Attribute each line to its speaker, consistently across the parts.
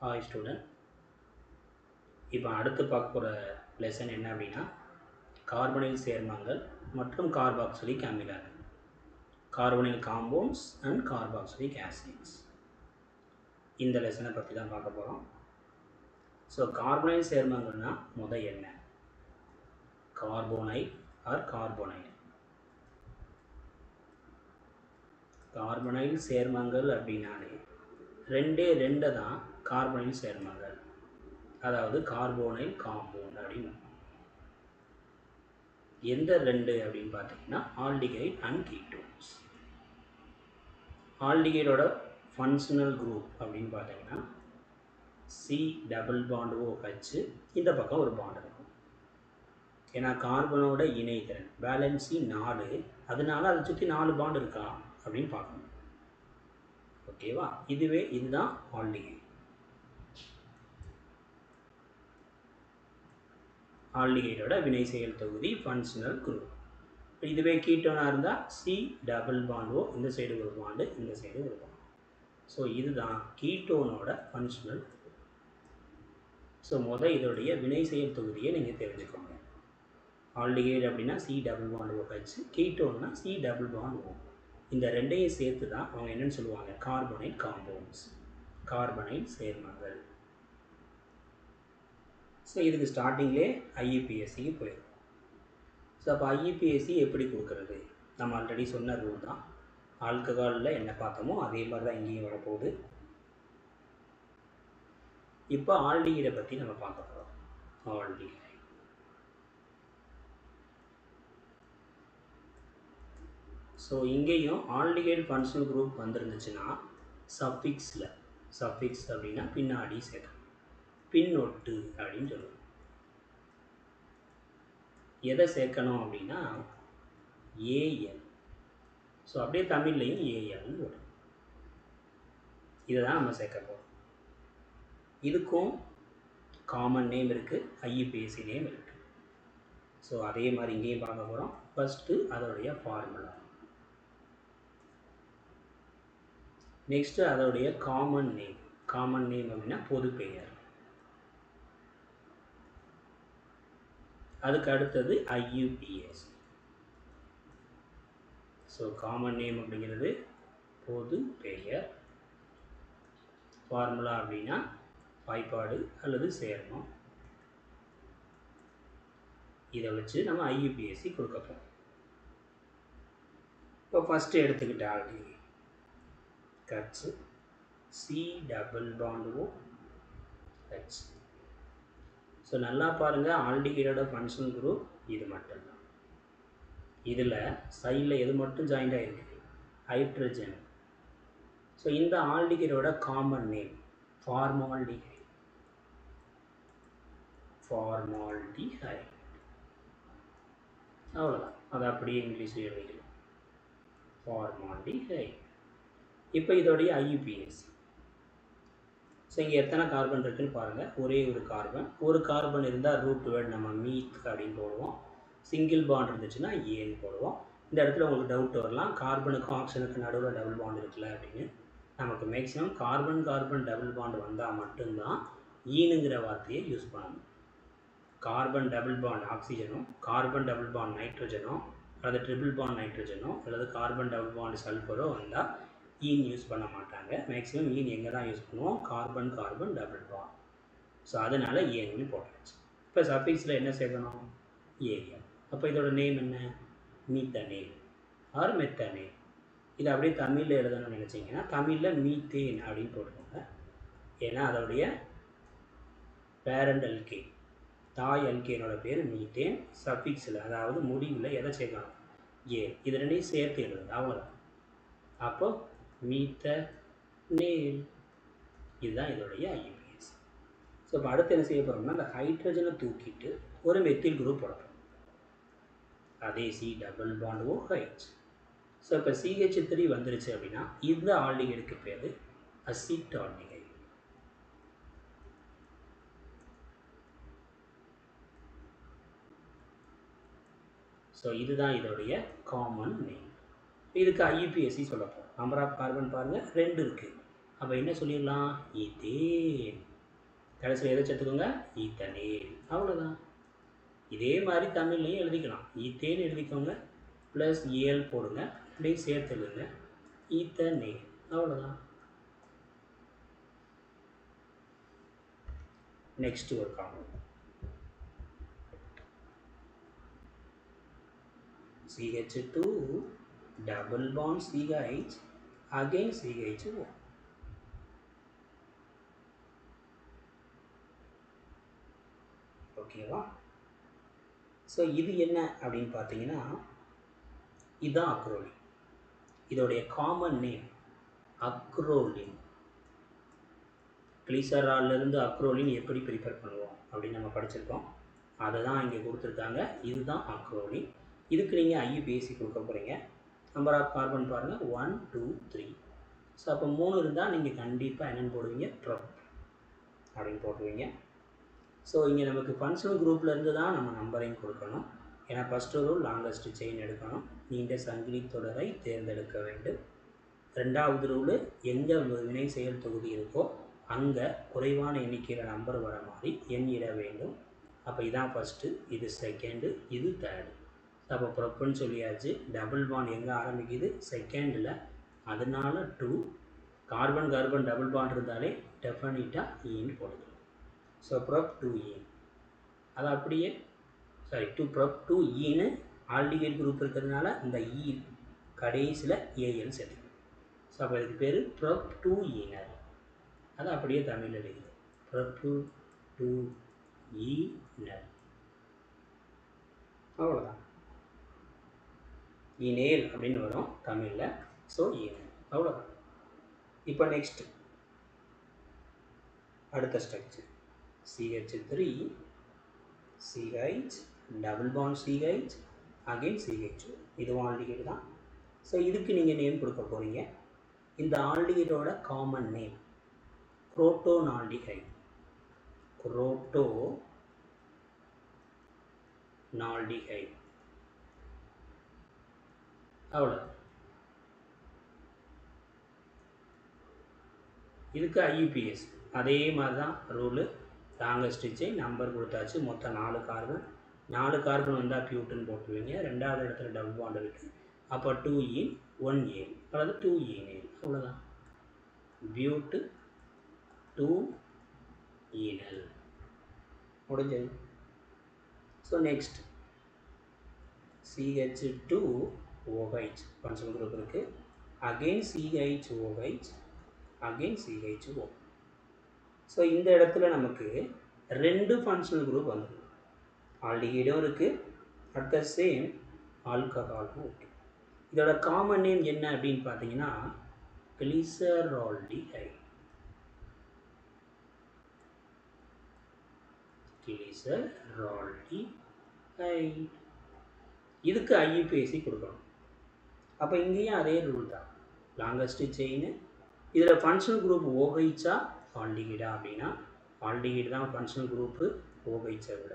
Speaker 1: Hi student. இப்போ அடுத்து பார்க்க போகிற லெசன் என்ன அப்படின்னா கார்பனைல் சேர்மங்கள் மற்றும் கார்பாக்சிலிக் அமிலங்கள், carbonyl compounds and carboxylic acids. இந்த லெசனை பற்றி தான் பார்க்க போகிறோம். ஸோ கார்பனைல் சேர்மங்கள்னா என்ன? Carbonyl R carbonyl. கார்பனைல் சேர்மங்கள் அப்படின்னாலே ரெண்டு தான் கார்பனைல் சேர்மங்கள், அதாவது கார்போனைல் காம்பவுண்ட் அப்படின்னு. எந்த ரெண்டு அப்படின்னு பார்த்தீங்கன்னா ஆல்டிகைட் அண்ட் கீட்டோன்ஸ். ஆல்டிகைடோட ஃபங்க்ஷனல் குரூப் அப்படின்னு பார்த்தீங்கன்னா சி டபுள் பாண்ட் OH, இந்த பக்கம் ஒரு பாண்ட் இருக்கும். ஏன்னா கார்பனோட இணைதிறன் வேலன்சி 4, அதனால அதை சுற்றி 4 பாண்ட் இருக்கா அப்படின்னு பார்க்கணும். ஓகேவா? இதுதான் ஆல்டிகைட். ஆல்டிகைடோட வினை செயல் தொகுதி ஃபங்க்ஷனல் குரூப். இதுவே கீட்டோனாக இருந்தால் சி டபுள் பாண்ட் O, இந்த சைடு ஒரு பாண்டு, இந்த சைடு ஒரு பாண்டு. ஸோ இதுதான் கீட்டோனோட ஃபங்க்ஷனல் குரூப். ஸோ இதோடைய வினை செயல் தொகுதியை நீங்கள் தெரிஞ்சுக்கோங்க. ஆல்டிகைட் அப்படின்னா சி டபுள் பாண்ட் OH, கீட்டோன்னா சி டபுள் பாண்ட் O. இந்த ரெண்டையும் சேர்த்து தான் அவங்க என்னென்னு சொல்லுவாங்க, கார்பனைல் காம்பவுண்ட்ஸ், கார்பனைல் சேர்மங்கள். ஸோ இதுக்கு ஸ்டார்டிங்லேயே IUPACக்கு போயிடும். ஸோ அப்போ IUPAC எப்படி கொடுக்குறது? நம்ம ஆல்ரெடி சொன்ன ரூல் தான். ஆல்கஹாலில் என்ன பார்த்தோமோ அதே மாதிரி தான் இங்கேயும் வரப்போகுது. இப்போ ஆல்டிகைடை பற்றி நம்ம பார்க்க போகிறோம். ஆல்டிகைட். ஸோ இங்கேயும் ஆல்டிகைட் ஃபங்க்ஷனல் குரூப் வந்துருந்துச்சுன்னா சஃபிக்ஸ் அப்படின்னா பின்னாடி சேர்க்கணும், பின்னொட்டு அப்படின்னு சொல்லுவோம். எதை சேர்க்கணும் அப்படின்னா AL. ஸோ அப்படியே தமிழ்லையும் ALன்னு வரும். இதை தான் நம்ம சேர்க்க போகிறோம். இதுக்கும் காமன் நேம் இருக்குது, IUPAC நேம் இருக்குது. ஸோ அதே மாதிரி இங்கேயும் பார்க்க போகிறோம். ஃபஸ்ட்டு அதோடைய ஃபார்முலா, நெக்ஸ்ட்டு அதோடைய காமன் நேம் அப்படின்னா பொது பெயர், அதுக்கு அடுத்தது IUPAC. ஸோ காமன் நேம் அப்படிங்கிறது பொது பெயர், ஃபார்முலா அப்படின்னா வாய்ப்பாடு அல்லது சேர்மம். இதை வச்சு நம்ம IUPAC கொடுக்க போகிறோம். இப்போ ஃபஸ்ட்டு எடுத்துக்கிட்ட aldehyde cuts C double bond OH. So நல்லா பாருங்கள், ஆல்டிகைடோட ஃபங்க்ஷனல் குரூப் இது மட்டும்தான். இதில் சைடில் எது மட்டும் ஜாயிண்ட் ஆகிருக்கு? ஹைட்ரஜன். ஸோ இந்த ஆல்டிகைடோட காமன் நேம் ஃபார்மால்டிஹைட். அவ்வளோதான். அதை அப்படியே இங்கிலீஷில் எழுதிக்கலாம், ஃபார்மால்டிஹைட். இப்போ இதோடைய IUPAC. ஸோ இங்கே எத்தனை கார்பன் இருக்குன்னு பாருங்கள். ஒரே ஒரு கார்பன் இருந்தால் ரூட் வேர்டு நம்ம மீத் அப்படின்னு போடுவோம். சிங்கிள் பாண்ட் இருந்துச்சுன்னா ஏன்னு போடுவோம். இந்த இடத்துல உங்களுக்கு டவுட் வரலாம், கார்பனுக்கும் ஆக்சிஜனுக்கு நடுவில் டபுள் பாண்ட் இருக்குல்ல அப்படின்னு. நமக்கு மேக்ஸிமம் கார்பன் டபுள் பாண்ட் வந்தால் மட்டும்தான் ஈனுங்கிற வார்த்தையை யூஸ் பண்ணணும். கார்பன் டபுள் பாண்ட் ஆக்சிஜனோ, கார்பன் டபுள் பாண்ட் நைட்ரஜனோ, அல்லது ட்ரிபிள் பாண்ட் நைட்ரஜனோ, அல்லது கார்பன் டபுள் பாண்ட் சல்ஃபரோ வந்தால் ஈன் யூஸ் பண்ண மாட்டாங்க. மேக்ஸிமம் ஈன் எங்கே தான் யூஸ் பண்ணுவோம்? Carbon double bond. ஸோ அதனால் ஏன்னு போட்டாச்சு. இப்போ சஃபிக்ஸில் என்ன சேர்க்கணும்? AL. அப்போ இதோட நேம் என்ன? மீத்தனேல் ஆர் மெத்தனேல். இதை அப்படியே தமிழில் எழுதணும்னு நினச்சிங்கன்னா தமிழில் மீத்தேன் அப்படின்னு போட்டுக்கோங்க. ஏன்னா அதோடைய பேரண்ட் அல்கேன், தாய் அல்கேனோட பேர் மீத்தேன். சஃபிக்ஸில் அதாவது முடிவில் எதை சேர்க்கணும்? ஏ. இது ரெண்டையும் சேர்த்து எழுதுங்க, அவ்வளோதான். அப்போ மீத்தனேல், இதுதான் இதோடைய IUPAC. ஸோ இப்போ அடுத்து என்ன செய்ய போகிறோம்னா, அந்த ஹைட்ரஜனை தூக்கிட்டு ஒரு மெத்தில் குரூப் போடணும். அதே C double bond OH. So இப்போ CH3 வந்துருச்சு அப்படின்னா இந்த ஆல்டிகைடுக்கு பேர் அசிட் ஆல்டிகைடு. ஸோ இதுதான் இதோடைய காமன் நேம். இதுக்கு IUPAC சொல்ல போகிறோம். நம்பர் ஆஃப் கார்பன் பாருங்கள் 2 இருக்குது. அப்போ என்ன சொல்லிடலாம்? ஈத்தேன். கடைசியில் எதை சேர்த்துக்கோங்க, ஈத்தனேல். அவ்வளோதான். இதே மாதிரி தமிழ்லையும் எழுதிக்கலாம். ஈத்தேன் எழுதிக்கோங்க, ப்ளஸ் ஏல் போடுங்க, அப்படியே சேர்த்து எழுதுங்க, ஈத்தனேல். அவ்வளோதான். நெக்ஸ்ட் ஒரு compound CH2 double bond CH again CHO. ஓகேவா? ஸோ இது என்ன அப்படின்னு பார்த்தீங்கன்னா, இதுதான் அக்ரோலின். இதோடைய காமன் நேம் அக்ரோலின். கிளிசரால்லேருந்து அக்ரோலின் எப்படி ப்ரிப்பேர் பண்ணுவோம் அப்படின்னு நம்ம படிச்சிருக்கோம். அதை தான் இங்கே கொடுத்துருக்காங்க. இதுதான் அக்ரோலின். இதுக்கு நீங்கள் IUPAC கொடுக்க போகிறீங்க. நம்பர் ஆஃப் கார்பன் பாருங்கள், 1 2 3. ஸோ அப்போ 3 இருந்தால் நீங்கள் கண்டிப்பாக என்னென்னு போடுவீங்க, ப்ரொப் அப்படின்னு போட்டுருவீங்க. ஸோ இங்கே நமக்கு ஃபங்க்ஷனல் குரூப்லேருந்து தான் நம்ம நம்பரையும் கொடுக்கணும். ஏன்னா ஃபஸ்ட்டு ரூல் லாங்கஸ்ட் செயின் எடுக்கணும், நீண்ட சங்கிலி தொடரை தேர்ந்தெடுக்க வேண்டும். ரெண்டாவது ரூலு எங்கே வினை செயல் தொகுதி இருக்கோ அங்கே குறைவான எண்ணிக்கையில் நம்பர் வர மாதிரி எண்ணிட வேண்டும். அப்போ இதான் ஃபஸ்ட்டு, இது செகண்டு, இது தேர்டு. அப்போ ப்ரொப்புன்னு சொல்லியாச்சு. டபுள் பாண்ட் எங்கே ஆரம்பிக்குது, செகண்டில். அதனால 2 கார்பன் கார்பன் டபுள் பாண்ட் இருந்தாலே டெஃபினிட்டாக ஈன்னு போடுது. So prop 2E. அது அப்படியே ப்ரொப் 2Eன்னு ஆல்டிகேட் குரூப் இருக்கிறதுனால இந்த இ கடைசியில் ஏஎல் சேர்த்து. ஸோ அப்போ இதுக்கு பேர் ப்ரொப் 2ஈனர். அது அப்படியே தமிழில் எழுதுது, ப்ரொப் 2ஈனர். அவ்வளோதான். ஈனேல் அப்படின்னு வரும் தமிழில். ஸோ ஈனேல். அவ்வளோதான். இப்போ நெக்ஸ்ட் அடுத்த structure CH3 CH double bond CH again CHO. இதுவும் ஆல்டிகேட் தான். ஸோ இதுக்கு நீங்கள் நேம் கொடுக்க போகிறீங்க. இந்த ஆல்டிகேட்டோட காமன் நேம் குரோட்டோனால்டிகைட். குரோட்டோனால்டிகைட். அவ்வளோ. இதுக்கு IUPAC அதே மாதிரி தான் ரூலு. லாங்கஸ்ட் செயின் நம்பர் கொடுத்தாச்சு. மொத்தம் 4 கார்பன். 4 கார்பன் வந்தால் பியூட்டுன்னு போட்டுருவீங்க. ரெண்டாவது இடத்துல டபுள் பாண்ட் இருக்குது. அப்போ 2E 1A அதாவது 2ஈனேல். அவ்வளோதான். பியூட்டு 2ஈனல் முடிஞ்சது. So next CH2OH functional group இருக்குது. Again CHOH again CHO. So இந்த இடத்துல நமக்கு 2 ஃபங்க்ஷனல் குரூப் வந்துடும். ஆல்டிஹைடும் இருக்குது, அட் த சேம் ஆல்கஹாலும் இருக்குது. இதோட காமன் நேம் என்ன அப்படின்னு பார்த்தீங்கன்னா கிளிசரால்டிஹைட். கிளிசரால்டிஹைட். இதுக்கு IUPAC கொடுக்கணும். அப்போ இங்கேயும் அதே ரூல் தான். Longest chain. இதில் ஃபங்க்ஷனல் குரூப் OHஆ ஆல்டிஹைடா அப்படின்னா ஆல்டிஹைடு தான் ஃபங்க்ஷனல் குரூப்பு OHஐ விட.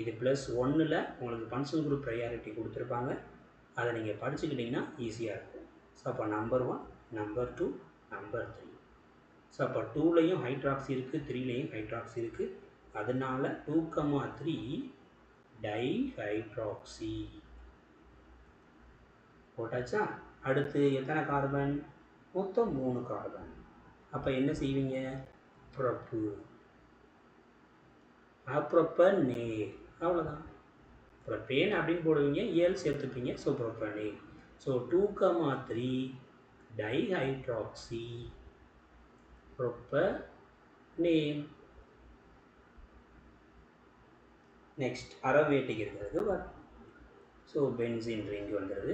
Speaker 1: இது +1ல் உங்களுக்கு ஃபங்க்ஷனல் குரூப் ப்ரையாரிட்டி கொடுத்துருப்பாங்க. அதை நீங்கள் படிச்சுக்கிட்டிங்கன்னா ஈஸியாக இருக்கும். ஸோ அப்போ நம்பர் 1, நம்பர் 2, நம்பர் 3. ஸோ அப்போ 2லையும் ஹைட்ராக்சி இருக்குது, 3லையும் ஹைட்ராக்சி இருக்குது. அதனால 2,3 டைஹைட்ராக்சி போட்டாச்சா. அடுத்து எத்தனை கார்பன், மொத்தம் 3 கார்பன். அப்போ என்ன செய்வீங்க, ப்ரொப்பு ப்ரொப்பனேல். அவ்வளோதான். ப்ரொப்பேன் அப்படின்னு போடுவீங்க, ஏல் சேர்த்துப்பீங்க. So propanal. So 2,3 dihydroxy propanal. Next aromatic இருக்கிறது. ஸோ பென்சீன் ரிங் வந்துடுது.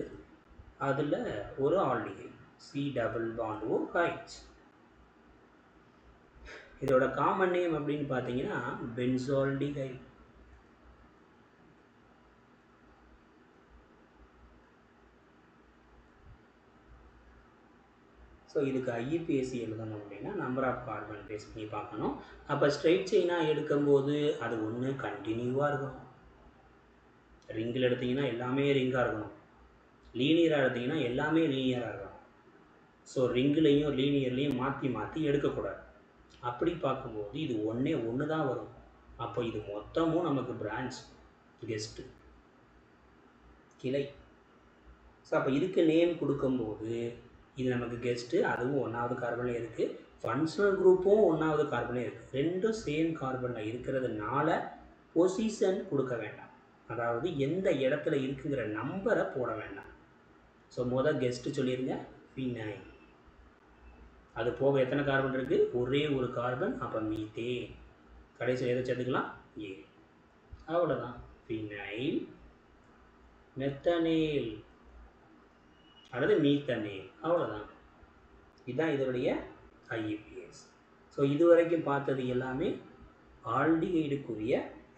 Speaker 1: அதில் ஒரு ஆல்டிஹைட் C+OH. இதோட காமன் நேம் அப்படின்னு பார்த்தீங்கன்னா பென்சால்டிஹைட். ஸோ இதுக்கு IUPAC எழுதணும் அப்படின்னா நம்பர் ஆஃப் கார்பன் பேஸ் பண்ணி பார்க்கணும். அப்போ ஸ்ட்ரைட் செயினாக எடுக்கும்போது அது ஒன்று கண்டினியூவாக இருக்கணும். ரிங்கில் எடுத்திங்கன்னா எல்லாமே ரிங்காக இருக்கணும். லீனியராக எடுத்திங்கன்னா எல்லாமே லீனியராக இருக்கணும். ஸோ ரிங்குலேயும் லீனியர்லேயும் மாற்றி மாற்றி எடுக்கக்கூடாது. அப்படி பார்க்கும்போது இது ஒன்றே ஒன்று தான் வரும். அப்போ இது மொத்தமும் நமக்கு பிரான்ச் கெஸ்ட்டு கிளை. ஸோ அப்போ இதுக்கு நேம் கொடுக்கும்போது இது நமக்கு கெஸ்ட்டு, அதுவும் 1வது கார்பனில் இருக்குது. ஃபங்க்ஷனல் குரூப்பும் 1வது கார்பனில் இருக்குது. ரெண்டும் சேம் கார்பனில் இருக்கிறதுனால பொசிஷன் கொடுக்க வேண்டாம். அதாவது எந்த இடத்துல இருக்குங்கிற நம்பரை போட வேண்டாம். ஸோ கெஸ்ட்டு சொல்லிடுங்க ஃபினைல். அது போக எத்தனை கார்பன் இருக்குது? ஒரே ஒரு கார்பன். அப்போ மீத்தேன். கடைசியில் எதை சேர்த்துக்கலாம்? ஏ. அவ்வளோதான். ஃபினைல் மெத்தனேல் அல்லது மீத்தனேல். அவ்வளோதான். இதுதான் இதனுடைய ஐயுபிஏஸ். ஸோ இதுவரைக்கும் பார்த்தது எல்லாமே ஆல்டிகைடுக்குரிய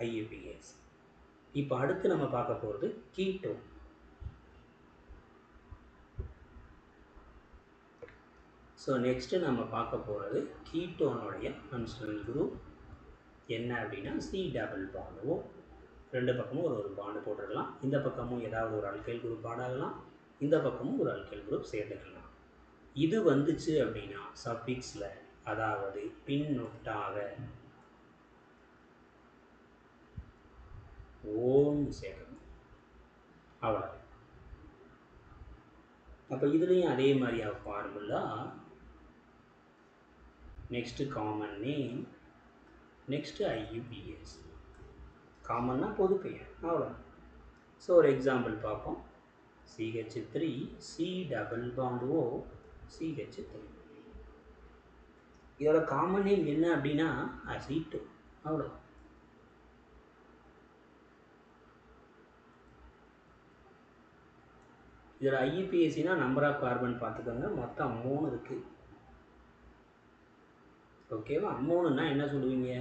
Speaker 1: ஐயுபிஏஸ். இப்போ அடுத்து நம்ம பார்க்க போகிறது கீட்டோன். ஸோ நெக்ஸ்ட்டு நம்ம பார்க்க போகிறது கீட்டோனுடைய ஃபங்க்ஷனல் குரூப் என்ன அப்படின்னா சி டபுள் பாண்டோ. ரெண்டு பக்கமும் ஒரு பாண்டு போட்டுருக்கலாம். இந்த பக்கமும் ஏதாவது ஒரு அல்கைல் குரூப் ஆட் ஆகலாம், இந்த பக்கமும் ஒரு அல்கைல் குரூப் சேர்த்துக்கலாம். இது வந்துச்சு அப்படின்னா சஃபிக்ஸில், அதாவது பின்னொட்டாக ஓம் சேர்க்கணும். அவ்வளோ. அப்போ இதுலேயும் அதே மாதிரியா formula. Next common name, next IUPAC. காமன்னா பொது பெயர். அவ்வளோ. ஸோ ஒரு எக்ஸாம்பிள் பார்ப்போம். CH3 C double bond O CH3. இதோட காமன் நேம் என்ன அப்படின்னா அசிட்டோ. அவ்வளோ. இதோட ஐயுபிஎஸ்சினா நம்பர் ஆஃப் கார்பன் பார்த்துக்கோங்க. மொத்தம் 3 இருக்குது. ஓகேவா? 3ன்னா என்ன சொல்லுவீங்க?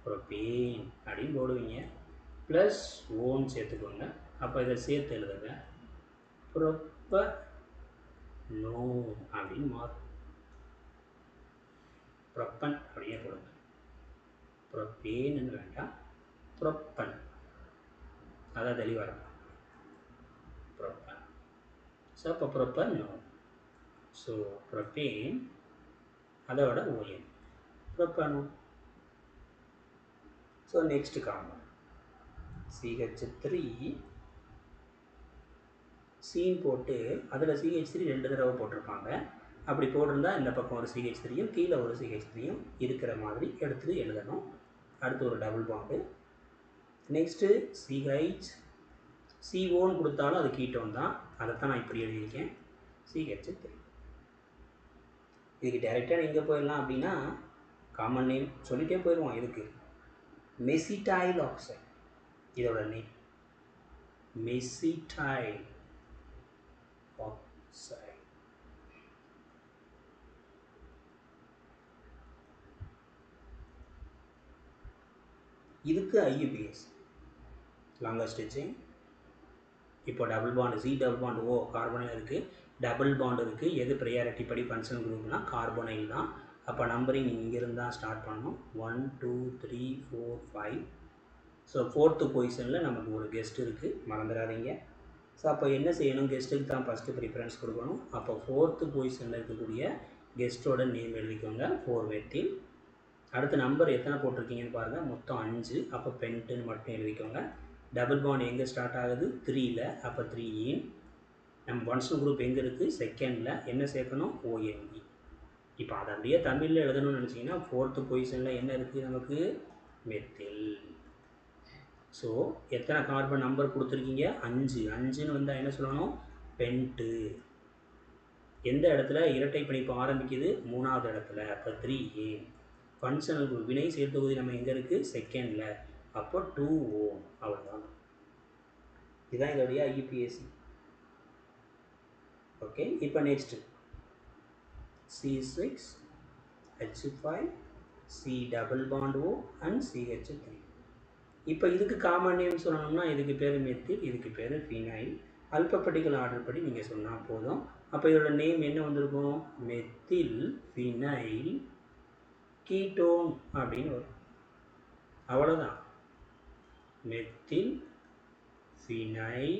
Speaker 1: ப்ரோபேன் அப்படின்னு போடுவீங்க. ப்ளஸ் ஓன்னு சேர்த்துக்கோங்க. அப்போ இதை சேர்த்து எழுதுங்க. ப்ரோப்பனோ அப்படின்னு மாறும். ப்ரோப்பன் அப்படியே போடுங்க. ப்ரோபேன்னு வேண்டாம், ப்ரோப்பன். அதான் தெளிவாக இருக்கும். ப்ரோப்பன். ஸோ அப்போ ப்ரோப்பனோ. ஸோ ப்ரோபேன் அதோட ஓஎன் ப்ரோப்பனோ. ஸோ நெக்ஸ்ட் காம்பவுண்ட் CH3 சீன் போட்டு அதில் CH3 2 தடவை போட்டிருப்பாங்க. அப்படி போட்டிருந்தா இந்த பக்கம் ஒரு CH3யும் கீழே ஒரு CH3யும் இருக்கிற மாதிரி எடுத்து எழுதணும். அடுத்து ஒரு double bond. Next CH CO கொடுத்தாலும் அது கீட்டோன் தான். அதைத்தான் நான் இப்படி எழுதியிருக்கேன். CH3. இதுக்கு டைரெக்டாக எங்கே போயிடலாம் அப்படின்னா காமன் நேம் சொல்லிகிட்டே போயிடுவோம். இதுக்கு மெசிடைல் ஆக்சைடு இதோட நேம். Mesityl oxide. இதுக்கு ஐயுபிஎஸ் லாங்கஸ்ட் செயின். இப்போ double bond C double bond O carbonyl இருக்குது, டபுள் பாண்டு இருக்குது. எது ப்ரையாரிட்டி படி ஃபங்க்ஷனல் குரூப்னா கார்பனைல் தான். அப்போ நம்பரிங் இங்கிருந்து தான் ஸ்டார்ட் பண்ணணும். 1 2 3 4 5. ஸோ 4th பொசிஷனில் நமக்கு ஒரு கெஸ்ட் இருக்குது, மறந்துடாதீங்க. ஸோ அப்போ என்ன செய்யணும்? கெஸ்ட்டுக்கு தான் ஃபஸ்ட்டு ப்ரிஃபரன்ஸ் கொடுக்கணும். அப்போ 4th பொசிஷனில் இருக்கக்கூடிய கெஸ்ட்டோட நேம் எழுதிக்கோங்க. 4 மெத்தில். அடுத்த நம்பர் எத்தனை போட்டிருக்கீங்கன்னு பாருங்கள். மொத்தம் 5. அப்போ பென்ட்டுன்னு மட்டும் எழுதிக்கோங்க. டபுள் பாண்ட் எங்கே ஸ்டார்ட் ஆகுது? 3ல். அப்போ 3 இன். நம்ம ஃபங்க்ஷனல் குரூப் எங்கே இருக்குது? செகண்டில். என்ன சேர்க்கணும்? ONE. இப்போ அதை அப்படியே தமிழில் எழுதணும்னு நினச்சிங்கன்னா 4th பொசிஷனில் என்ன இருக்குது நமக்கு? மெத்தில். ஸோ எத்தனை கார்பன் நம்பர் கொடுத்துருக்கீங்க? 5. 5ன்னு வந்தால் என்ன சொல்லணும்? பென்ட்டு. எந்த இடத்துல இரட்டை பிணைப்பு ஆரம்பிக்குது? 3வது இடத்துல. அப்போ 3A. ஃபங்க்ஷனல் குரூப் வினை சேர்த்தொகுதி நம்ம எங்கே இருக்குது? செகண்டில். அப்போ 2O. அவ்வளோதான். இதுதான் இதோடைய ஐயுபிஎஸ்சி. ஓகே. இப்போ next C6 H5 C double bond O and CH3. இப்போ இதுக்கு காமன் நேம் சொல்லணும்னா இதுக்கு பேர் மெத்தில், இதுக்கு பேர் ஃபினைல். அல்பபெட்டிக்கல் ஆர்டர் படி நீங்கள் சொன்னால் போதும். அப்போ இதோட நேம் என்ன வந்திருக்கும்? மெத்தில் ஃபினைல் கீட்டோன் அப்படின்னு வரும். அவ்வளோதான். Methyl phenyl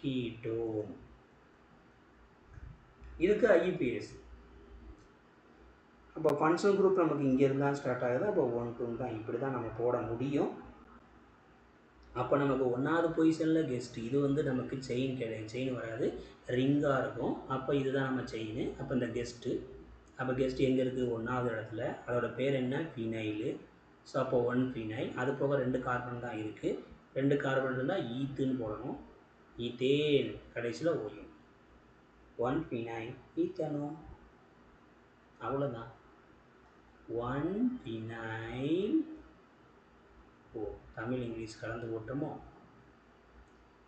Speaker 1: ketone. இதுக்கு ஐயுபிஎஸ் அப்போ ஃபங்க்ஷனல் குரூப் நமக்கு இங்கே இருந்தால் ஸ்டார்ட் ஆகுது. அப்போ 1 2 தான் இப்படி தான் நம்ம போட முடியும். அப்போ நமக்கு 1வது பொசிஷனில் கெஸ்ட், இது வந்து நமக்கு செயின் கிடையாது, செயின் வராது, ரிங்காக இருக்கும். அப்போ இதுதான் நம்ம செயின். அப்போ இந்த கெஸ்ட்டு, அப்போ கெஸ்ட் எங்கே இருக்குது? 1வது இடத்துல. அதோட பேர் என்ன? ஃபினைலு. ஸோ அப்போ 1 ஃபினைல். அது போக 2 கார்பன் தான் இருக்குது. 2 கார்பன் இருந்தால் ஈத்துன்னு போடணும். ஈத்தேன் கடைசியில் ஓயும். 1 ஃபினைல் ஈத்தனோன். அவ்வளோதான். 1 ஃபினைல். ஓ, தமிழ் இங்கிலீஷ் கலந்து போட்டோமோ?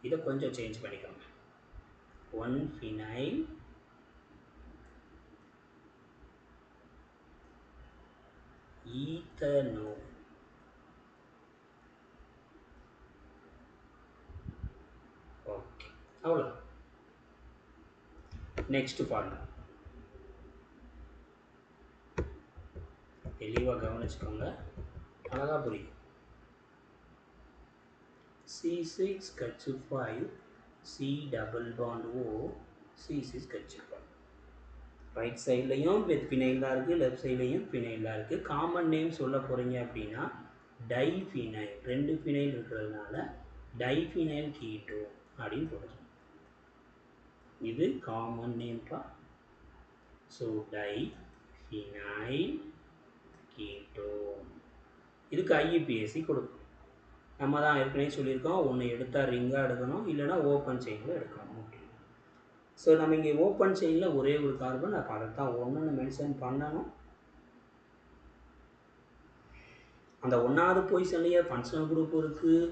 Speaker 1: இதை கொஞ்சம் சேஞ்ச் பண்ணிக்கோங்க. 1 ஃபினைல் ஈத்தனோன். ஓகே, அவ்வளோதான். நெக்ஸ்ட் ஃபார்முலா தெளிவாக கவனிச்சுக்கோங்க, அழகாக புரியும். C6H5 C double bond O C6H5. Right சைட்லையும் ஃபினைல் தான் இருக்குது, லெஃப்ட் சைட்லையும் ஃபினைல் தான் இருக்குது. காமன் நேம் சொல்ல போகிறீங்க அப்படின்னா டைஃபினைல். 2 ஃபினைல் இருக்கிறதுனால டைஃபினைல் கீட்டோ அப்படின்னு போடுறோம். இது காமன் நேம்ப்பா. So diphenyl keto. இதுக்கு ஐயுபிஏசி கொடுக்கணும். நம்ம தான் ஏற்கனவே சொல்லியிருக்கோம், ஒன்று எடுத்தால் ரிங்காக எடுக்கணும், இல்லைனா ஓப்பன் செயினில் எடுக்கணும். ஓகே, ஸோ நம்ம இங்கே ஓப்பன் செயினில் ஒரே ஒரு கார்பன், அப்போ அதை தான் ஒன்றுன்னு மென்ஷன் பண்ணணும். அந்த 1வது பொசிஷன்லேயே ஃபங்க்ஷனல் குரூப் இருக்குது,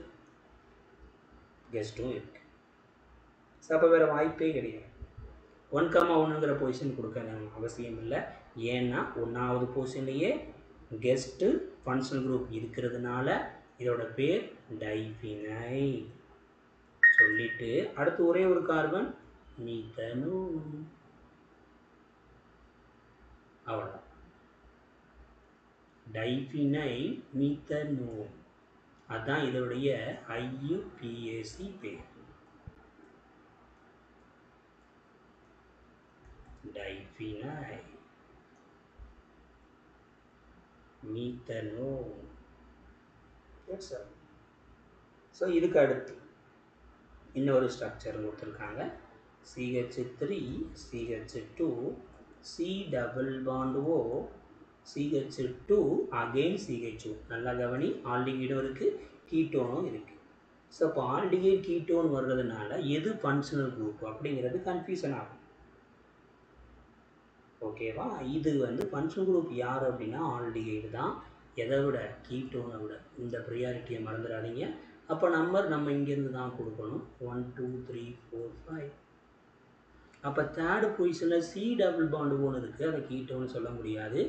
Speaker 1: கெஸ்ட்டும் இருக்குது. ஸோ அப்போ வேறு வாய்ப்பே கிடையாது. 1,1ங்கிற பொசிஷன் கொடுக்க அவசியம் இல்லை. ஏன்னா 1வது பொசிஷன்லேயே கெஸ்ட்டு ஃபங்க்ஷனல் குரூப் இருக்கிறதுனால இதோட பேர் டைஃபினைல். சொல்லிட்டு அடுத்து ஒரே ஒரு கார்பன் மீத்தனோன். அவ்வளோதான். டைஃபினைல் மீத்தனோன். அதுதான் இதோடைய ஐயுபிஏசி பேர். டைஃபினைல் மீத்தனோன். ஸோ இதுக்கு அடுத்து இன்னொரு ஸ்ட்ரக்சர் கொடுத்துருக்காங்க. CH3 CH2 C double bond O CH2 again CH2. நல்லா கவனி, ஆல்டிகைடும் இருக்குது, கீட்டோனும் இருக்குது. ஸோ இப்போ ஆல்டிகைட் கீட்டோன் வர்றதுனால எது ஃபங்க்ஷனல் குரூப் அப்படிங்கிறது கன்ஃபியூஷன் ஆகும். ஓகேவா? இது வந்து ஃபங்க்ஷனல் குரூப் யார் அப்படின்னா ஆல்டிகைடு தான். எதை விட? கீட்டோனை விட. இந்த ப்ரியாரிட்டியை மறந்துடாதீங்க. அப்போ நம்ம இங்கேருந்து தான் கொடுக்கணும். 1 2 3 4 5. அப்போ தேர்டு பொசிஷனில் C டபுள் பாண்டு ஒன்று இருக்குது, அதை கீட்டோன்னு சொல்ல முடியாது.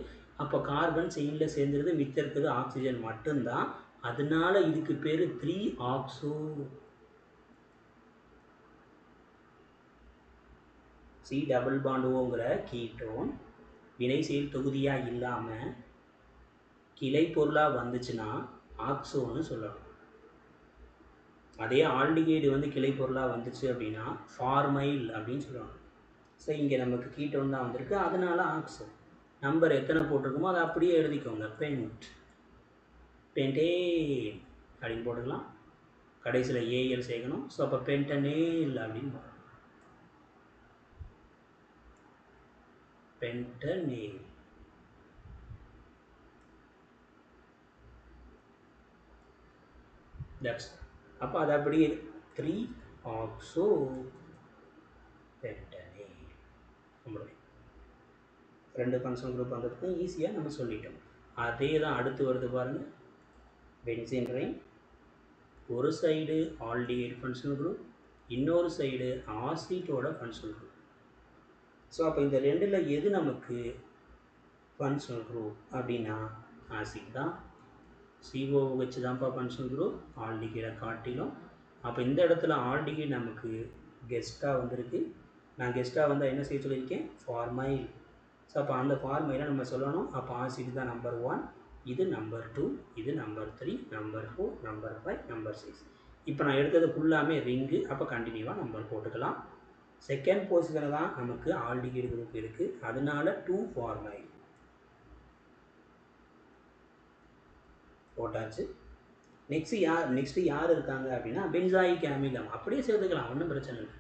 Speaker 1: அப்போ கார்பன் செயினில் சேர்ந்துருது, மிச்சம் இருக்குது ஆக்சிஜன் மட்டும்தான். அதனால இதுக்கு பேர் 3-ஆக்சோ. C டபுள் பாண்டு ஓங்கிற கீட்டோன் வினை செயல் தொகுதியாக இல்லாமல் கிளை பொருளாக வந்துச்சுன்னா ஆக்சோன்னு சொல்லணும். அதே ஆல்டிகைடு வந்து கிளை பொருளாக வந்துச்சு அப்படின்னா ஃபார்மைல் அப்படின்னு சொல்லணும். ஸோ இங்கே நமக்கு கீட்டோன் தான் வந்திருக்கு, அதனால ஆக்சோ. நம்பர் எத்தனை போட்டிருக்குமோ அதை அப்படியே எழுதிக்கோங்க. பென்டேன் அப்படின்னு போட்டுக்கலாம். கடைசியில் ஏஎல் சேர்க்கணும். ஸோ அப்போ பென்டனேல் அப்படின்னு போடணும். பென்டனேல். தட்ஸ். அப்போ அது அப்படியே 3-ஆக்சோ பென்டனேல். நம்மளுடைய 2 ஃபங்க்ஷனல் குரூப் வந்ததுக்கு ஈஸியாக நம்ம சொல்லிட்டோம். அதே தான் அடுத்து வருது பாருங்கள். Benzene ring. ஒரு சைடு ஆல்டிகைட் ஃபங்க்ஷனல் குரூப், இன்னொரு சைடு ஆசிட்டோட ஃபங்க்ஷனல் குரூப். ஸோ அப்போ இந்த ரெண்டில் எது நமக்கு ஃபங்க்ஷனல் குரூப் அப்படின்னா ஆசிட் தான். COOH தான்ப்பா ஃபங்க்ஷனல் குரூப், ஆல்டிகைடை காட்டிலும். அப்போ இந்த இடத்துல ஆல்டிகைட் நமக்கு கெஸ்ட்டாக வந்திருக்கு. நான் கெஸ்ட்டாக வந்தால் என்ன செய்ய சொல்லியிருக்கேன்? ஃபார்மைல். ஸோ அப்போ அந்த ஃபார்மைலை நம்ம சொல்லணும். அப்போ ஆசிட் தான் நம்பர் 1, இது நம்பர் 2, இது நம்பர் 3, நம்பர் 4, நம்பர் 5, நம்பர் 6. இப்போ நான் எடுத்தது ஃபுல்லாமே ரிங்கு. அப்போ கண்டினியூவாக நம்பர் போட்டுக்கலாம். செகண்ட் பொசிஷனில் தான் நமக்கு ஆல்டிகைடு குரூப் இருக்குது, அதனால 2 ஃபார்மைல். போட்டாச்சு. நெக்ஸ்ட்டு யார் இருக்காங்க அப்படின்னா பென்சாயிக் அமிலம். அப்படியே சேர்த்துக்கலாம், ஒன்றும் பிரச்சனை இல்லை.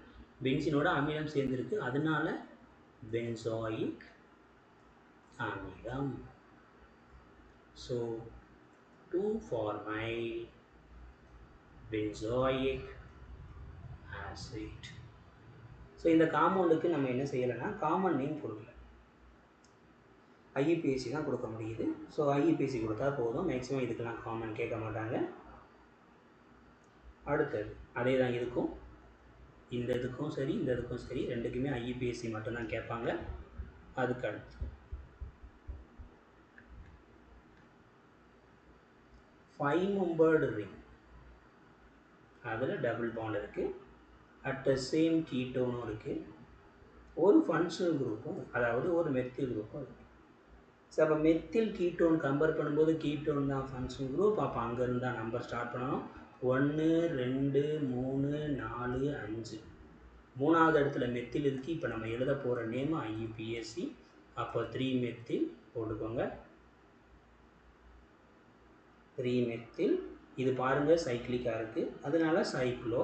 Speaker 1: பென்சினோட அமிலம் சேர்ந்துருக்கு, அதனால பென்சாயிக் அமிலம். So 2-formyl benzoic acid. So இந்த காம்பவுண்டுக்கு நம்ம என்ன செய்யலைன்னா காமன் நேம் கொடுக்கல, ஐயுபிஏசி தான் கொடுக்க முடியுது. ஸோ ஐயுபிஏசி கொடுத்தா போதும், மேக்ஸிமம் இதுக்கெல்லாம் காமன் கேட்க மாட்டாங்க. அடுத்தது அதே தான் இதுக்கும், இந்த இதுக்கும் சரி இந்த இதுக்கும் சரி, ரெண்டுக்குமே ஐயுபிஏசி மட்டும்தான் கேட்பாங்க. அதுக்கு அடுத்து 5-membered ring, அதில் டபுள் பாண்ட் இருக்குது, அட் த சேம் கீட்டோனும் இருக்குது, ஒரு ஃபங்க்ஷனல் குரூப்பும், அதாவது ஒரு மெத்தில் குரூப்பும் இருக்குது. ஸோ அப்போ மெத்தில் கீட்டோன் கம்பேர் பண்ணும்போது கீட்டோன் தான் ஃபங்க்ஷனல் குரூப். அப்போ அங்கேருந்து தான் நம்பர் ஸ்டார்ட் பண்ணணும். 1 2 3 4 5, மூணாவது இடத்துல மெத்தில் இருக்குது. இப்போ நம்ம எழுத போகிற நேம் ஐயுபிஏசி. அப்போ 3 மெத்தில் போட்டுக்கோங்க, 3 மெத்தில். இது பாருங்கள் சைக்ளிக்காக இருக்குது, அதனால சைக்ளோ.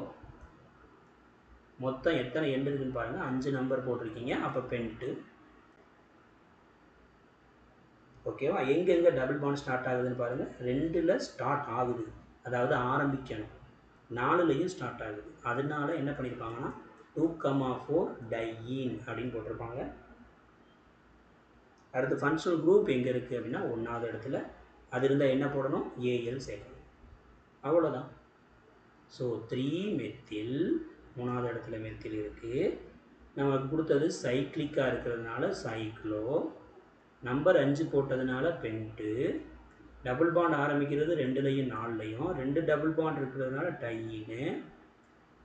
Speaker 1: மொத்தம் எத்தனை எண்டு இருக்குன்னு பாருங்கள், 5 நம்பர் போட்டிருக்கீங்க. அப்போ பென்ட்டு. ஓகேவா? எங்கெங்கே டபுள் பாண்ட் ஸ்டார்ட் ஆகுதுன்னு பாருங்கள். 2ல் ஸ்டார்ட் ஆகுது, அதாவது ஆரம்பிக்கணும். 4லையும் ஸ்டார்ட் ஆகுது, அதனால என்ன பண்ணியிருப்பாங்கன்னா 2,4 டையீன் அப்படின்னு போட்டிருப்பாங்க. அடுத்து ஃபங்க்ஷனல் குரூப் எங்கே இருக்குது அப்படின்னா 1வது இடத்துல. அது இருந்தால் என்ன போடணும், ஏஎல் சேர்க்கணும், அவ்வளோதான். ஸோ 3 மெத்தில், 3வது இடத்துல மெத்தில் இருக்குது. நமக்கு கொடுத்தது சைக்ளிக்காக இருக்கிறதுனால சைக்ளோ, நம்பர் 5 போட்டதுனால பென்ட்டு, டபுள் பாண்ட் ஆரம்பிக்கிறது 2லையும் 4லையும், 2 டபுள் பாண்ட் இருக்கிறதுனால டையீனு,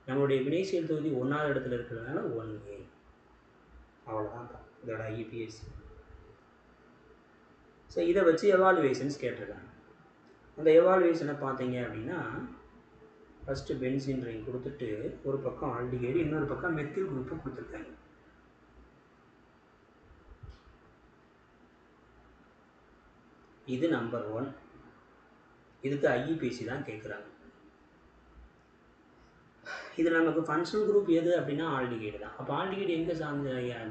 Speaker 1: நம்மளுடைய வினைச்செயல் தொகுதி 1வது இடத்துல இருக்கிறதுனால 1A. அவ்வளோதான் இதோட ஐயுபிஏசி. ஸோ இதை வச்சு எவாலுவேஷன்ஸ் கேட்டிருக்காங்க. அந்த எவாலுவேஷனை பார்த்தீங்க அப்படின்னா ஃபஸ்ட்டு பென்சின் ரிங் கொடுத்துட்டு ஒரு பக்கம் ஆல்டிகைடு, இன்னொரு பக்கம் மெத்தில் குரூப்பு கொடுத்துருக்காங்க. இது நம்பர் 1. இதுக்கு ஐயுபிஏசி தான் கேட்குறாங்க. இது நமக்கு ஃபங்க்ஷனல் குரூப் எது அப்படின்னா ஆல்டிகைடு தான். அப்போ ஆல்டிகைடு எங்கே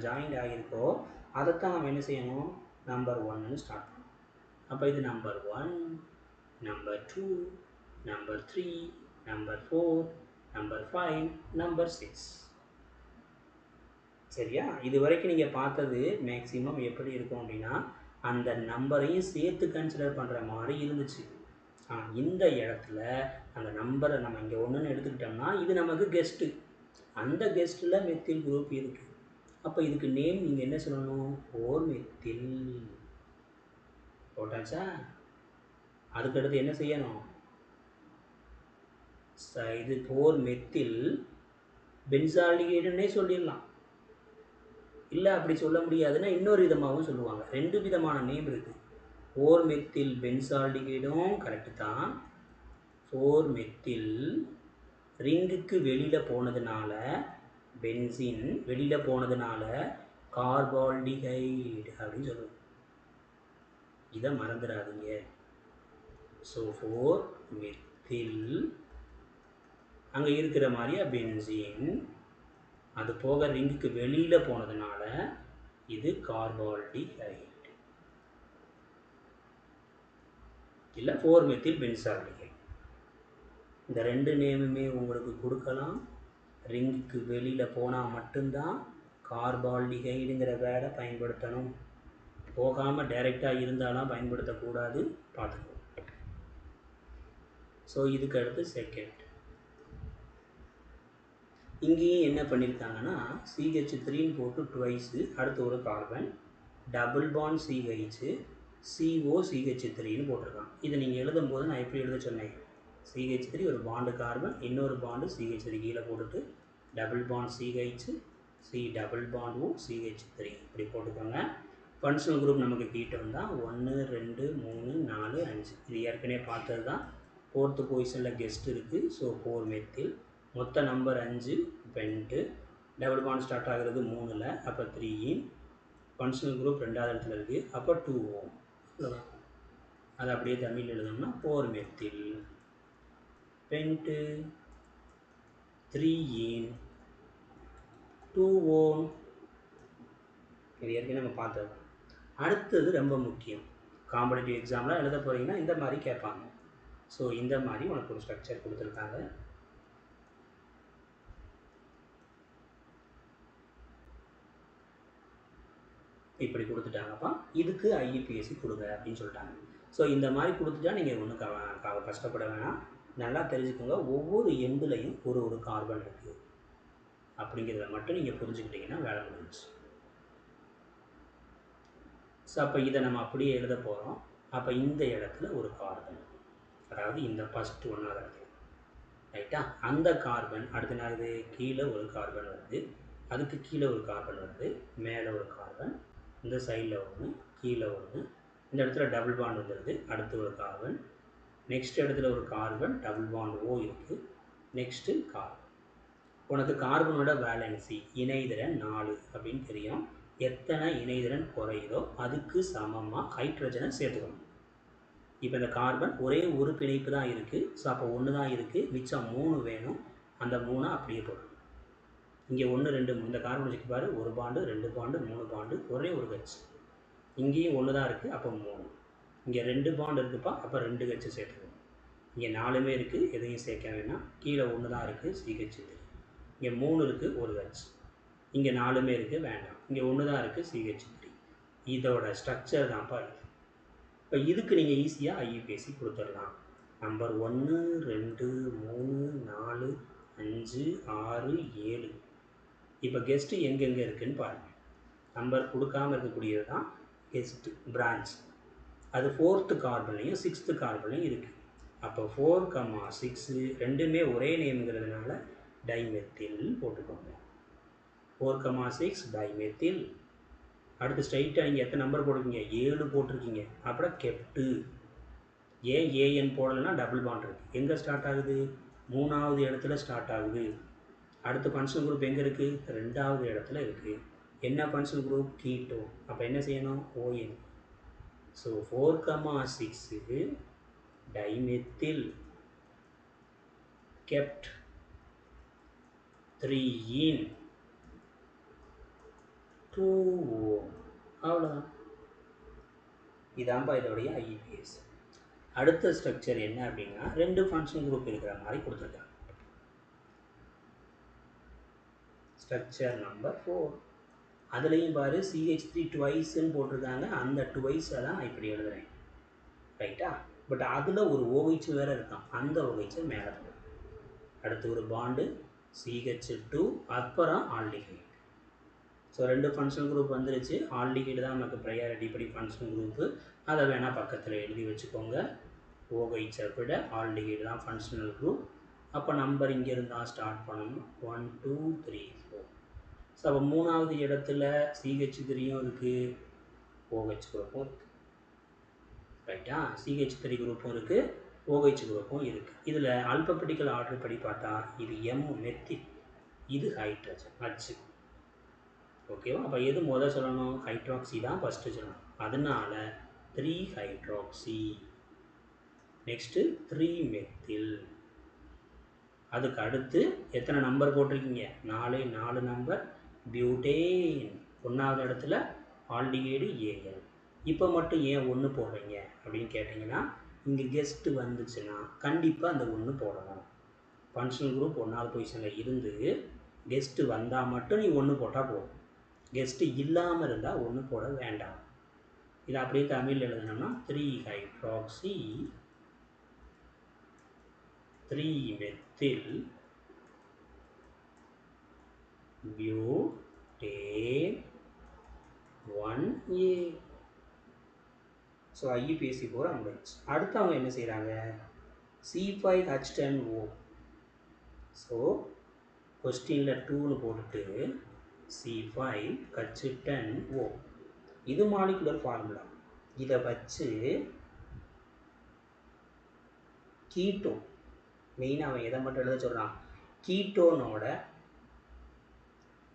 Speaker 1: ஜாயிண்ட் ஆகியிருக்கோ அதைத்தான் நம்ம என்ன செய்யணும், நம்பர் 1ன்னு ஸ்டார்ட் பண்ணணும். அப்போ இது number 1, number 2, number 3, number 4, number 5, number 6. சரியா? இது வரைக்கும் நீங்கள் பார்த்தது மேக்ஸிமம் எப்படி இருக்கும் அப்படின்னா அந்த நம்பரையும் சேர்த்து கன்சிடர் பண்ணுற மாதிரி இருந்துச்சு. இந்த இடத்துல அந்த நம்பரை நம்ம இங்கே 1ன்னு எடுத்துக்கிட்டோம்னா இது நமக்கு கெஸ்ட்டு, அந்த கெஸ்ட்டில் மெத்தில் குரூப் இருக்குது. அப்போ இதுக்கு நேம் நீங்கள் என்ன சொல்லணும், 4 மெத்தில் போட்டாச்சா? அதுக்கடுத்து என்ன செய்யணும், இது 4 மெத்தில் பென்சால்டிகைடுன்னே சொல்லிடலாம். இல்லை அப்படி சொல்ல முடியாதுன்னா இன்னொரு விதமாகவும் சொல்லுவாங்க. 2 விதமான நேம் இருக்குது. 4 மெத்தில் பென்சால்டிகைடும் கரெக்டு தான். 4 மெத்தில் ரிங்குக்கு வெளியில் போனதுனால, பென்சின் வெளியில் போனதுனால கார்பால்டிகைடு அப்படின்னு சொல்லுவோம். இதை மறந்துடாதீங்க. ஸோ 4 மெத்தில் அங்கே இருக்கிற மாதிரியா பென்சின், அது போக ரிங்குக்கு வெளியில் போனதுனால இது கார்பால்டிகைடு இல்லை 4 மெத்தில் பென்சால்டிகைடு. இந்த 2 நேமுமே உங்களுக்கு கொடுக்கலாம். ரிங்குக்கு வெளியில் போனால் மட்டும்தான் கார்பால்டிகைடுங்கிற வேர்டை பயன்படுத்தணும், போகாமல் டைரெக்டாக இருந்தாலும் பயன்படுத்தக்கூடாது, பார்த்துக்கணும். ஸோ இதுக்கு அடுத்து செகண்ட். இங்கேயும் என்ன பண்ணியிருக்காங்கன்னா CH3 போட்டு ட்வைஸு, அடுத்து ஒரு கார்பன், டபுள் பாண்ட் CH, COCH3ன்னு போட்டிருக்காங்க. இதை நீங்கள் எழுதும்போது நான் எப்படி எழுத சொன்னேன், CH3 ஒரு பாண்டு கார்பன், இன்னொரு பாண்டு CH3 கீழே போட்டுட்டு double bond CH, C double bond O CH3 இப்படி போட்டுக்கோங்க. ஃபங்க்ஷனல் குரூப் நமக்கு கீட்டோன் தான். 1 2 3 4 5, இது ஏற்கனவே பார்த்தது தான். 4th பொசிஷனில் கெஸ்ட் இருக்குது. ஸோ 4 மெத்தில், மொத்த number 5 bent, double bond start ஆகிறது 3ல், அப்போ 3 இன், ஃபங்க்ஷனல் குரூப் 2வது இடத்துல இருக்குது, அப்போ 2O. அதை அப்படியே தமிழ் எழுதணும்னா போர் மெத்தில் பென்ட்டு 3 2 இது ஏற்கனவே நம்ம பார்த்தோம். அடுத்தது ரொம்ப முக்கியம், காம்படிட்டிவ் எக்ஸாம்லாம் எழுத போகிறீங்கன்னா இந்த மாதிரி கேட்பாங்க. ஸோ இந்த மாதிரி உனக்கு ஒரு ஸ்ட்ரக்சர் கொடுத்துருக்காங்க. இப்படி கொடுத்துட்டாங்கப்பா, இதுக்கு ஐயூபிஎஸ்சி கொடுங்க அப்படின்னு சொல்லிட்டாங்க. ஸோ இந்த மாதிரி கொடுத்துட்டா நீங்கள் ஒன்றும் கஷ்டப்பட வேணாம். நல்லா தெரிஞ்சுக்கோங்க, ஒவ்வொரு எண்டுலையும் ஒரு கார்பன் இருக்குது அப்படிங்கிறத மட்டும் நீங்கள் புரிஞ்சுக்கிட்டிங்கன்னா வேலை முடிஞ்சிச்சு. ஸோ அப்போ இதை நம்ம அப்படியே எழுத போகிறோம். அப்போ இந்த இடத்துல ஒரு கார்பன், அதாவது இந்த ஃபஸ்ட்டு ஒன்றாவது இடத்துல, ரைட்டா? அந்த கார்பன் அடுத்த நாள் கீழே ஒரு கார்பன் வருது, அதுக்கு கீழே ஒரு கார்பன் வருது, மேலே ஒரு கார்பன், இந்த சைடில் ஒன்று, கீழே ஒன்று, இந்த இடத்துல டபுள் பாண்ட் வந்துடுது, அடுத்து ஒரு கார்பன், நெக்ஸ்ட் இடத்துல ஒரு கார்பன் டபுள் பாண்ட் ஓ இருக்குது, நெக்ஸ்ட்டு கார்பன். உனக்கு கார்பனோட வேலன்சி இணைதிறன் 4 அப்படின்னு தெரியும். எத்தனை இணைதிறன் குறையுதோ அதுக்கு சமமாக ஹைட்ரஜனை சேர்த்துக்கணும். இப்போ இந்த கார்பன் ஒரே ஒரு பிணைப்பு தான் இருக்குது. ஸோ அப்போ 1 தான் இருக்குது, மிச்சம் 3 வேணும். அந்த 3 அப்படியே போடும். இங்கே 1 2 இந்த கார்பன் வச்சுக்கு பாரு, 1 பாண்டு 2 பாண்டு 3 பாண்டு, ஒரே ஒரு கட்சி. இங்கேயும் 1 தான் இருக்குது, அப்போ 3. இங்கே 2 பாண்டு இருக்குப்பா, அப்போ 2 கட்சி சேர்த்துக்கணும். இங்கே 4மே இருக்குது, எதையும் சேர்க்க வேணாம். கீழே 1 தான் இருக்குது, CH3. இங்கே 3 இருக்குது, ஒரு கட்சி. இங்கே 4மே இருக்குது, வேண்டாம். இங்கே 1 தான் இருக்குது, CH3. இதோட ஸ்ட்ரக்சர் தான்ப்பா இது. இப்போ இதுக்கு நீங்கள் ஈஸியாக ஐயூபிஎஸ்சி கொடுத்துடலாம். நம்பர் 1 2 3 4 5 6 7. இப்போ கெஸ்ட்டு எங்கெங்கே இருக்குதுன்னு பாருங்கள். நம்பர் கொடுக்காமல் இருக்கக்கூடியது தான் கெஸ்ட்டு பிரான்ச். அது 4th கார்பன்லையும் 6th கார்பன்லையும் இருக்குது. அப்போ 4, 6 ரெண்டுமே ஒரே நேம்ங்கிறதுனால டைமெத்தில் போட்டுக்கோங்க. 4, 6 டைமெத்தில். அடுத்து ஸ்ட்ரைட்டாக நீங்கள் எத்தனை நம்பர் போட்டிருக்கீங்க? 7 போட்டிருக்கீங்க. அப்புறம் கெப்டு. ஏன் ஏஎன் போடலைன்னா டபுள் பாண்ட் இருக்குது. எங்கே ஸ்டார்ட் ஆகுது? 3வது இடத்துல ஸ்டார்ட் ஆகுது. அடுத்த ஃபங்க்ஷனல் குரூப் எங்கே இருக்குது? 2வது இடத்துல இருக்குது. என்ன ஃபங்க்ஷனல் குரூப்? கீட்டோ. அப்போ என்ன செய்யணும்? ON. So 4, 6 dimethyl kept 3 2O. அவ்வளோதான். இதான்ப்பா இதோடைய ஐயூபிஎஸ். அடுத்த ஸ்ட்ரக்சர் என்ன அப்படின்னா, 2 ஃபங்க்ஷன் குரூப் இருக்கிற மாதிரி கொடுத்துருக்காங்க. Structure number 4. அதுலேயும் பாரு, CH3 ட்வைஸ்ன்னு போட்டிருக்காங்க. அந்த ட்வைஸை தான் நான் இப்படி எழுதுகிறேன், ரைட்டா? பட் அதில் ஒரு OH வேறு இருக்கான், அந்த OH மேலே போடும். அடுத்து ஒரு பாண்டு CH2, அப்புறம் ஆல்டிஹைட். ஸோ 2 ஃபங்க்ஷனல் குரூப் வந்துருச்சு. ஆல்டிஹைடு தான் நமக்கு ப்ரையாரிட்டி படி ஃபங்க்ஷனல் குரூப்பு. அதை வேணால் பக்கத்தில் எழுதி வச்சுக்கோங்க. OHஐ விட ஆல்டிஹைடு தான் ஃபங்க்ஷனல் குரூப். அப்போ நம்பர் இங்கே இருந்தால் ஸ்டார்ட் பண்ணணும். 1 2 3 4. ஸோ அப்போ 3வது இடத்துல CH3யும் இருக்குது, OH குரூப்பும் இருக்குது, ரைட்டா? CH3 குரூப்பும் இருக்குது, OH குரூப்பும் இருக்குது. இதில் ஆல்பபெட்டிக்கல் ஆர்டர் படி பார்த்தா இது மெத்தில், இது ஹைட்ரஜன் H. ஓகேவா? அப்போ எது முதல் சொல்லணும்? ஹைட்ராக்சி தான் ஃபஸ்ட்டு சொல்லணும். அதனால 3 ஹைட்ராக்சி, நெக்ஸ்ட்டு 3 மெத்தில். அதுக்கு அடுத்து எத்தனை நம்பர் போட்டிருக்கீங்க? 4 நம்பர் பியூட்டேன். 1வது இடத்துல ஆல்டிஹைடு ஏஎல். இப்போ மட்டும் ஏன் 1 போடுறீங்க அப்படின்னு கேட்டிங்கன்னா, இங்கே கெஸ்ட்டு வந்துச்சுன்னா கண்டிப்பாக அந்த 1 போடணும். ஃபங்க்ஷனல் குரூப் 1வது பொசிஷனில் இருந்து கெஸ்ட்டு வந்தால் மட்டும் நீ 1 போட்டால் போதும். கெஸ்ட்டு இல்லாமல் இருந்தால் 1 போட வேண்டாம். இதை அப்படியே தமிழ் எழுதணும்னா 3 hydroxy 3 methyl butane 1A. So IUPAC போகிற வந்துடுச்சு. அடுத்து அவங்க என்ன செய்கிறாங்க? C5H10O. ஸோ கொஸ்டினில் 2ன்னு போட்டுட்டு C5H10O. இது மாலிகுலர் ஃபார்முலா. இதை வச்சு கீட்டோ, மெயினாக அவன் எதை மட்டும் எழுத சொல்கிறான்? கீட்டோனோட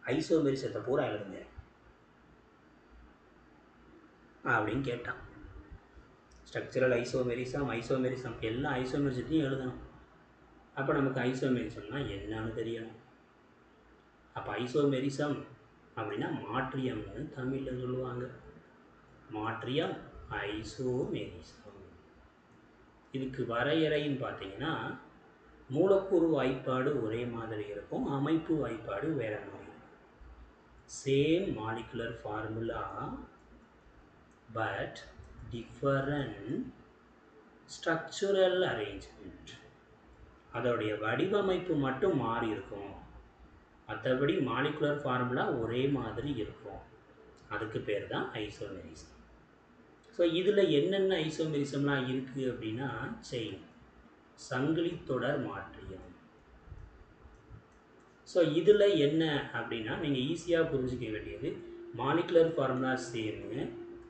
Speaker 1: ஐசோமெரிசத்தை பூரா எழுதுங்க அப்படின்னு கேட்டான். ஸ்ட்ரக்சரல் ஐசோமெரிசம் எல்லா ஐசோமெரிசத்தையும் எழுதணும். அப்போ நமக்கு ஐசோமெரிசம்னா என்னன்னு தெரியணும். அப்போ ஐசோமெரிசம் அப்படின்னா மாற்றியம்னு தமிழில் சொல்லுவாங்க. மாற்றியம் ஐசோமெரிசம். இதுக்கு வரையறைன்னு பார்த்தீங்கன்னா, மூலக்கூறு வாய்ப்பாடு ஒரே மாதிரி இருக்கும், அமைப்பு வாய்ப்பாடு வேற மாதிரி இருக்கும். Same molecular formula but different structural arrangement. அதோடைய வடிவமைப்பு மட்டும் மாறி இருக்கும், மற்றபடி மாலிகுலர் ஃபார்முலா ஒரே மாதிரி இருக்கும். அதுக்கு பேர் தான் ஐசோமெரிசம். ஸோ இதில் என்னென்ன ஐசோமெரிசம்லாம் இருக்குது அப்படின்னா, செயின் சங்கிலி தொடர் மாற்றியம். ஸோ இதில் என்ன அப்படின்னா, நீங்கள் ஈஸியாக புரிஞ்சிக்க வேண்டியது, மாலிகுலர் ஃபார்முலா சேமு,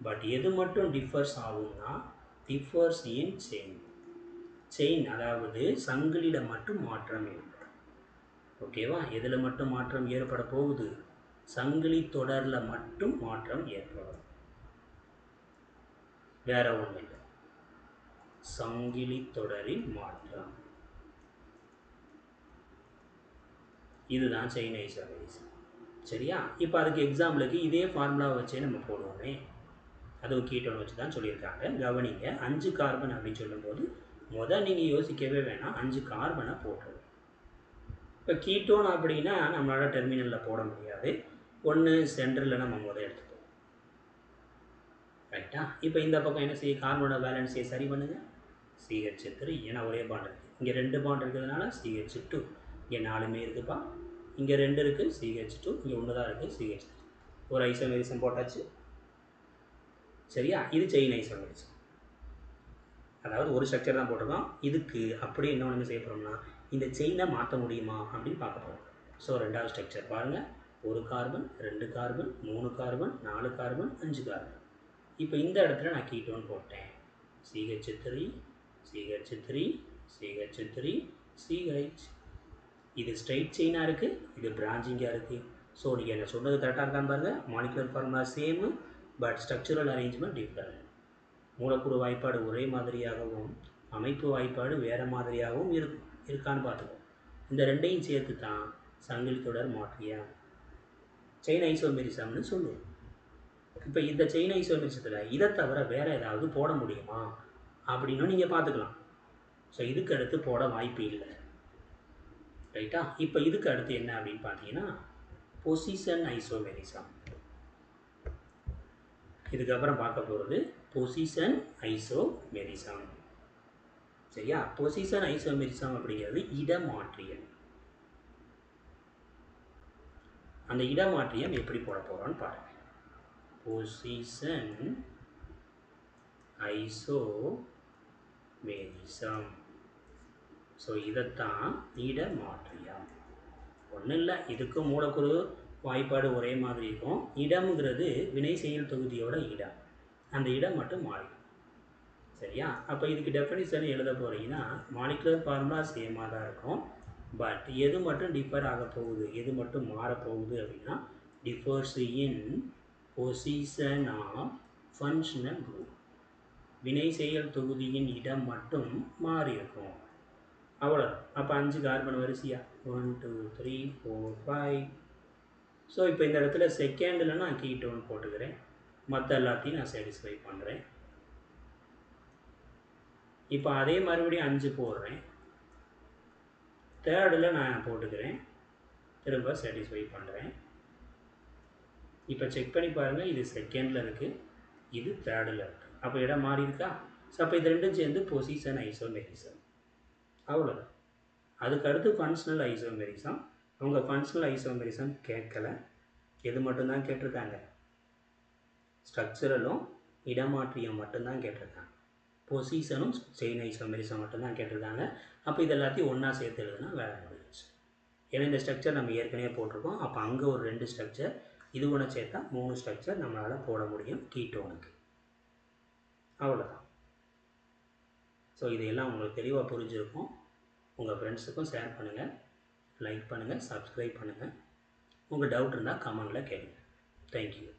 Speaker 1: பட் எது மட்டும் டிஃபர்ஸ் ஆகும்னா டிஃபர்ஸ் இன் செயின். செயின் அதாவது சங்கிலியில் மட்டும் மாற்றம் ஏற்படும். ஓகேவா? எதில் மட்டும் மாற்றம் ஏற்பட போகுது? சங்கிலி தொடரில் மட்டும் மாற்றம் ஏற்படும், வேற ஒன்றும் இல்லை. சங்கிலி தொடரின் மாற்றம், இதுதான் செயின் ஐசோமெரிசம். சரியா? இப்போ அதுக்கு எக்ஸாம்பிளுக்கு இதே ஃபார்முலாவை வச்சே நம்ம போடுவோமே, அதுவும் கீட்டோன் வச்சு தான் சொல்லியிருக்காங்க. கவனிங்க, 5 கார்பன் அப்படின்னு சொல்லும்போது நீங்கள் யோசிக்கவே வேணாம், 5 கார்பனை போட்டுருவோம். இப்போ கீட்டோன் அப்படின்னா நம்மளால் டெர்மினலில் போட முடியாது, ஒன்று சென்டரில் நம்ம எடுத்துப்போம். ரைட்டா? இப்போ இந்த பக்கம் என்ன செய்ய, கார்பனோட பேலன்ஸையை சரி பண்ணுங்கள். CH3, ஏன்னா ஒரே பாண்ட் இருக்குது, இங்கே 2 பாண்ட் இருக்கிறதுனால CH2, இங்கே 4மே இருக்குப்பா, இங்கே 2 இருக்குது CH2, இங்கே 1 தான் இருக்குது CH3. ஒரு ஐசோமெரிசம் போட்டாச்சு. சரியா? இது செயின் ஐசோமெரிசம், அதாவது ஒரு ஸ்ட்ரக்சர் தான் போட்டிருக்கோம். இதுக்கு அப்படியே இன்னொன்று செய்ய போகிறோம்னா, இந்த செயினை மாற்ற முடியுமா அப்படின்னு பார்க்க போகிறோம். ஸோ ரெண்டாவது ஸ்ட்ரக்சர் பாருங்கள், 1 carbon, 2 carbon, 3 carbon, 4 carbon, 5 carbon. இப்போ இந்த இடத்துல நான் கீட்டோன் போட்டேன், CH3 CH3 CH3 CH. இது ஸ்ட்ரைட் செயினாக இருக்குது, இது பிரான்ச்சிங்காக இருக்குது. ஸோ நீங்கள் என்ன சொன்னது கரெக்டாக இருக்கான்னு பாருங்கள். Molecular formula same, but structural arrangement different. மூலக்கூறு வாய்ப்பாடு ஒரே மாதிரியாகவும் அமைப்பு வாய்ப்பாடு வேறு மாதிரியாகவும் இருக்கான்னு பார்த்துக்கோ. இந்த ரெண்டையும் சேர்த்து தான் சங்கிலி தொடர் மாற்றியம், செயின் ஐசோமெரிசம்னு சொல்லுவோம். இப்போ இந்த செயின் ஐசோமெரிசத்தில் இதை தவிர வேறு ஏதாவது போட முடியுமா அப்படின்னு நீங்கள் பார்த்துக்கலாம். ஸோ இதுக்கு அடுத்து போட வாய்ப்பு இல்லை. ரைட்டா? இப்போ இதுக்கு அடுத்து என்ன அப்படின்னு பார்த்தீங்கன்னா, பொசிஷன் ஐசோமெரிசம். இதுக்கப்புறம் பார்க்க போகிறது பொசிஷன் ஐசோமெரிசம். சரியா? பொசிஷன் ஐசோமெரிசம் அப்படிங்கிறது இடமாற்றியம். அந்த இடமாற்றியம் எப்படி போட போகிறோன்னு பாருங்கள். Position isomerism. ஸோ இதைத்தான் இடமாற்றியம். ஒன்றும் இல்லை, இதுக்கும் மூலக்கூறு வாய்ப்பாடு ஒரே மாதிரி இருக்கும். இடம்ங்கிறது வினை செயல் தொகுதியோட இடம், அந்த இடம் மட்டும் மாறிடும். சரியா? அப்போ இதுக்கு டெஃபினிஷன் எழுத போகிறீங்கன்னா, மாலிகுலர் ஃபார்முலா சேமாக தான் இருக்கும், பட் எது மட்டும் டிஃபர் ஆக போகுது, எது மட்டும் மாறப்போகுது அப்படின்னா, differs in position of functional group. வினை செயல் தொகுதியின் இடம் மட்டும் மாறி இருக்கும், அவ்வளோ. அப்போ 5 கார்பன் வரிசையா 1 2 3 4 5. ஸோ இப்போ இந்த இடத்துல செகண்டில் நான் கீட்டோன் போட்டுக்கிறேன், மற்ற எல்லாத்தையும் நான் சாட்டிஸ்ஃபை பண்ணுறேன். இப்போ அதே மறுபடியும் 5 போடுறேன், தேர்டில் நான் போட்டுக்கிறேன், திரும்ப சாட்டிஸ்ஃபை பண்ணுறேன். இப்போ செக் பண்ணி பாருங்கள், இது செகண்டில் இருக்குது, இது தேர்டில் இருக்குது. அப்போ இடம் மாறி இருக்கா? ஸோ அப்போ இது ரெண்டும் சேர்ந்து பொசிஷன் ஐசோமெரிசம், அவ்வளோதான். அதுக்கு அடுத்து ஃபங்க்ஷனல் ஐசோமெரிசம். அவங்க ஃபங்க்ஷனல் ஐசோமெரிசம் கேட்கல, எது மட்டும்தான் கேட்டிருக்காங்க, ஸ்ட்ரக்சரலும் இடமாற்றியம் மட்டும்தான் கேட்டிருக்காங்க. பொசிஷனும் செயின் ஐசோமெரிசம் மட்டும்தான் கேட்டிருக்காங்க. அப்போ இது எல்லாத்தையும் ஒன்றா சேர்த்து எழுதுனா வேலை முடிஞ்சிச்சு. ஏன்னா இந்த ஸ்ட்ரக்சர் நம்ம ஏற்கனவே போட்டிருக்கோம். அப்போ அங்கே ஒரு 2 ஸ்ட்ரக்சர், இது ஒன்று சேர்த்தா 3 ஸ்ட்ரக்சர் நம்மளால் போட முடியும் கீட்டோனுக்கு, அவ்வளோதான். ஸோ இதையெல்லாம் உங்களுக்கு தெளிவாக புரிஞ்சிருக்கும். உங்கள் ஃப்ரெண்ட்ஸுக்கும் ஷேர் பண்ணுங்கள், லைக் பண்ணுங்கள், சப்ஸ்கிரைப் பண்ணுங்கள். உங்கள் டவுட் இருந்தால் கமெண்டில் கேளுங்க. தேங்க்யூ.